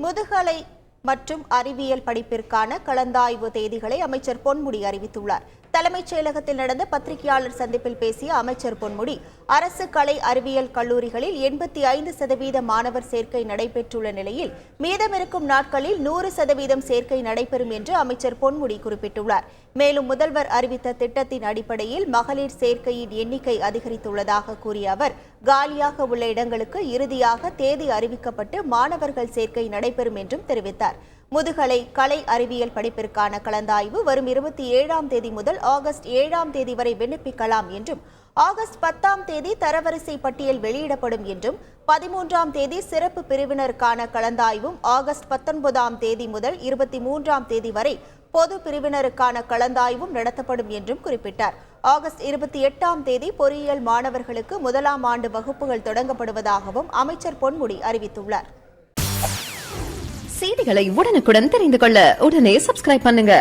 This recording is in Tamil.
முதுகலை மற்றும் அறிவியல் படிப்பிற்கான கலந்தாய்வு தேதிகளை அமைச்சர் பொன்முடி அறிவித்துள்ளார். தலைமைச் செயலகத்தில் நடந்த பத்திரிகையாளர் சந்திப்பில் பேசிய அமைச்சர் பொன்முடி, அரசு கலை அறிவியல் கல்லூரிகளில் 85% மாணவர் சேர்க்கை நடைபெற்றுள்ள நிலையில் மீதமிருக்கும் நாட்களில் 100% சேர்க்கை நடைபெறும் என்று அமைச்சர் பொன்முடி குறிப்பிட்டுள்ளார். மேலும் முதல்வர் அறிவித்த திட்டத்தின் அடிப்படையில் மகளிர் சேர்க்கையின் எண்ணிக்கை அதிகரித்துள்ளதாக கூறிய அவர், காலியாக உள்ள இடங்களுக்கு இறுதியாக தேதி அறிவிக்கப்பட்டு மாணவர்கள் சேர்க்கை நடைபெறும் என்றும் தெரிவித்தார். முதுகலை கலை அறிவியல் படிப்பிற்கான கலந்தாய்வு வரும் 27ஆம் தேதி முதல் ஆகஸ்ட் 7ஆம் தேதி வரை விண்ணப்பிக்கலாம் என்றும், ஆகஸ்ட் 10ஆம் தேதி தரவரிசை பட்டியல் வெளியிடப்படும் என்றும், 13ஆம் தேதி சிறப்பு பிரிவினருக்கான கலந்தாய்வும் ஆகஸ்ட் 19ஆம் தேதி முதல் 23ஆம் தேதி வரை பொது பிரிவினருக்கான கலந்தாய்வும் நடத்தப்படும் என்றும் குறிப்பிட்டார். ஆகஸ்ட் 28ஆம் தேதி பொறியியல் மாணவர்களுக்கு முதலாம் ஆண்டு வகுப்புகள் தொடங்கப்படுவதாகவும் அமைச்சர் பொன்முடி அறிவித்துள்ளார். செய்திகளை உடனுக்குடன் தெரிந்து கொள்ள உடனே சப்ஸ்கிரைப் பண்ணுங்க.